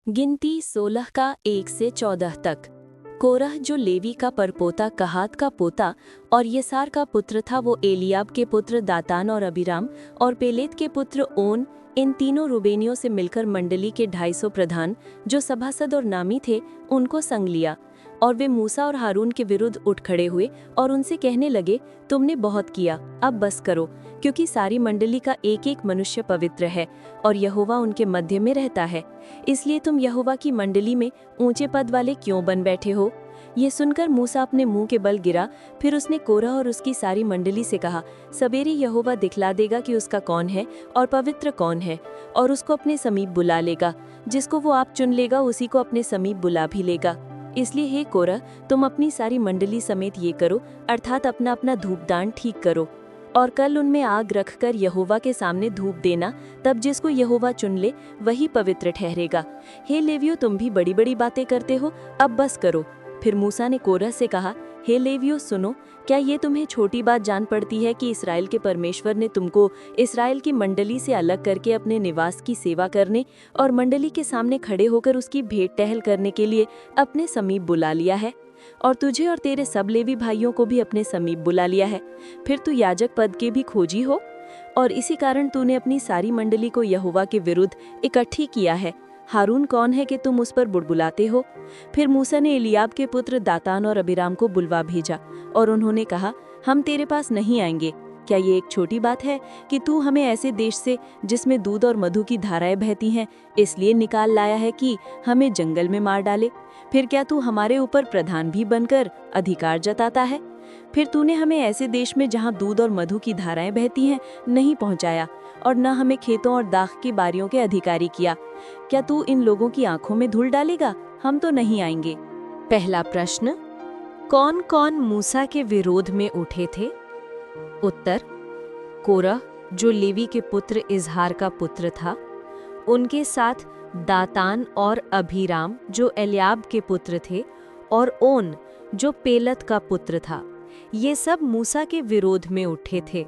गिनती 16 का 1 से 14 तक। कोरह जो लेवी का परपोता कहात का पोता और येसार का पुत्र था, वो एलियाब के पुत्र दातान और अबीराम और पेलेत के पुत्र ओन, इन तीनों रूबेनियों से मिलकर मंडली के 250 प्रधान जो सभासद और नामी थे उनको संग लिया। और वे मूसा और हारून के विरुद्ध उठ खड़े हुए और उनसे कहने लगे, तुमने बहुत किया, अब बस करो, क्योंकि सारी मंडली का एक एक मनुष्य पवित्र है और यहोवा उनके मध्य में रहता है। इसलिए तुम यहोवा की मंडली में ऊंचे पद वाले क्यों बन बैठे हो? ये सुनकर मूसा अपने मुंह के बल गिरा। फिर उसने कोरह और उसकी सारी मंडली से कहा, सवेरे यहोवा दिखला देगा कि उसका कौन है और पवित्र कौन है, और उसको अपने समीप बुला लेगा। जिसको वो आप चुन लेगा उसी को अपने समीप बुला भी लेगा। इसलिए हे कोरह, तुम अपनी सारी मंडली समेत ये करो, अर्थात अपना अपना धूपदान ठीक करो और कल उनमें आग रखकर यहोवा के सामने धूप देना। तब जिसको यहोवा चुन ले वही पवित्र ठहरेगा। हे लेवियो, तुम भी बड़ी बड़ी बातें करते हो, अब बस करो। फिर मूसा ने कोरह से कहा, हे लेवियो सुनो, क्या ये तुम्हें छोटी बात जान पड़ती है कि इस्राएल के परमेश्वर ने तुमको इस्राएल की मंडली से अलग करके अपने निवास की सेवा करने और मंडली के सामने खड़े होकर उसकी भेंट टहल करने के लिए अपने समीप बुला लिया है, और तुझे और तेरे सब लेवी भाइयों को भी अपने समीप बुला लिया है। फिर तू याजक पद के भी खोजी हो, और इसी कारण तूने अपनी सारी मंडली को यहोवा के विरुद्ध इकट्ठी किया है। हारून कौन है कि तुम उस पर बुड़बुलाते हो? फिर मूसा ने एलियाब के पुत्र दातान और अबीराम को बुलवा भेजा और उन्होंने कहा, हम तेरे पास नहीं आएंगे। क्या ये एक छोटी बात है कि तू हमें ऐसे देश से जिसमें दूध और मधु की धाराएं बहती हैं इसलिए निकाल लाया है कि हमें जंगल में मार डाले? फिर क्या तू हमारे ऊपर प्रधान भी बनकर अधिकार जताता है? फिर तूने हमें ऐसे देश में जहाँ दूध और मधु की धाराएं बहती हैं नहीं पहुँचाया, और न हमें खेतों और दाख की बारियों के अधिकारी किया। क्या तू इन लोगों की आंखों में धूल डालेगा? हम तो नहीं आएंगे। पहला प्रश्न, कौन कौन मूसा के विरोध में उठे थे? उत्तर, कोरह जो लेवी के पुत्र इजहार का पुत्र था, उनके साथ दातान और अबीराम जो एलियाब के पुत्र थे, और ओन जो पेलत का पुत्र था। ये सब मूसा के विरोध में उठे थे।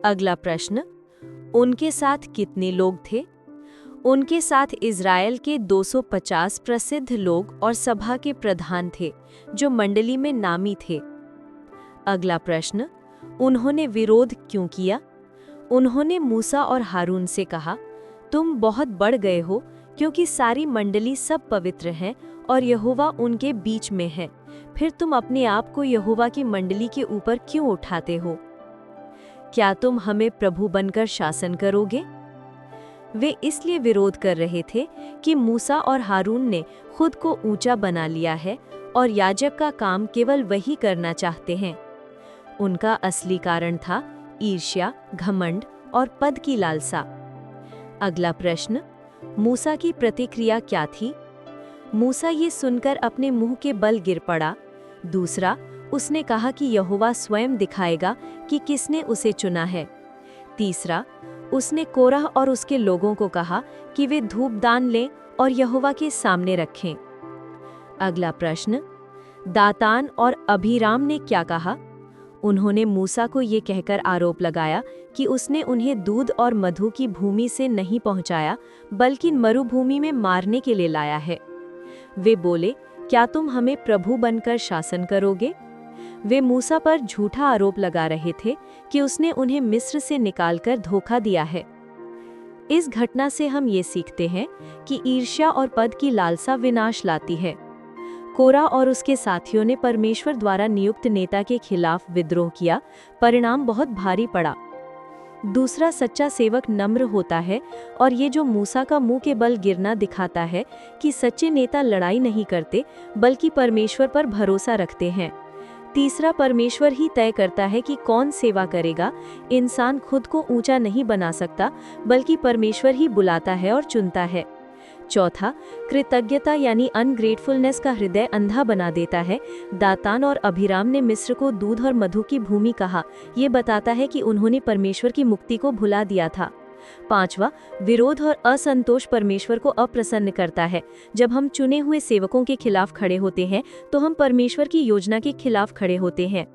अगला प्रश्न, उनके साथ कितने लोग थे? उनके साथ इज़राइल के 250 प्रसिद्ध लोग और सभा के प्रधान थे जो मंडली में नामी थे। अगला प्रश्न, उन्होंने विरोध क्यों किया? उन्होंने मूसा और हारून से कहा, तुम बहुत बढ़ गए हो, क्योंकि सारी मंडली सब पवित्र हैं और यहोवा उनके बीच में है। फिर तुम अपने आप को यहोवा की मंडली के ऊपर क्यों उठाते हो? क्या तुम हमें प्रभु बनकर शासन करोगे? वे इसलिए विरोध कर रहे थे कि मूसा और हारून ने खुद को ऊंचा बना लिया है और याजक का काम केवल वही करना चाहते हैं। उनका असली कारण था ईर्ष्या, घमंड और पद की लालसा। अगला प्रश्न, मूसा की प्रतिक्रिया क्या थी? मूसा ये सुनकर अपने मुंह के बल गिर पड़ा। दूसरा, उसने कहा कि यहोवा स्वयं दिखाएगा कि किसने उसे चुना है। तीसरा, उसने कोरह और उसके लोगों को कहा कि वे धूपदान लें और यहोवा के सामने रखें। अगला प्रश्न, दातान और अबीराम ने क्या कहा? उन्होंने मूसा को ये कहकर आरोप लगाया कि उसने उन्हें दूध और मधु की भूमि से नहीं पहुंचाया, बल्कि मरुभूमि में मारने के लिए लाया है। वे बोले, क्या तुम हमें प्रभु बनकर शासन करोगे? वे मूसा पर झूठा आरोप लगा रहे थे कि उसने उन्हें मिस्र से निकालकर धोखा दिया है। इस घटना से हम ये सीखते हैं कि ईर्ष्या और पद की लालसा विनाश लाती है। कोरह और उसके साथियों ने परमेश्वर द्वारा नियुक्त नेता के खिलाफ विद्रोह किया, परिणाम बहुत भारी पड़ा। दूसरा, सच्चा सेवक नम्र होता है, और ये जो मूसा का मुंह के बल गिरना दिखाता है कि सच्चे नेता लड़ाई नहीं करते बल्कि परमेश्वर पर भरोसा रखते हैं। तीसरा, परमेश्वर ही तय करता है कि कौन सेवा करेगा। इंसान खुद को ऊंचा नहीं बना सकता, बल्कि परमेश्वर ही बुलाता है और चुनता है। चौथा, कृतज्ञता यानी अनग्रेटफुलनेस का हृदय अंधा बना देता है। दातान और अबीराम ने मिस्र को दूध और मधु की भूमि कहा, ये बताता है कि उन्होंने परमेश्वर की मुक्ति को भुला दिया था। पांचवा, विरोध और असंतोष परमेश्वर को अप्रसन्न करता है। जब हम चुने हुए सेवकों के खिलाफ खड़े होते हैं तो हम परमेश्वर की योजना के खिलाफ खड़े होते हैं।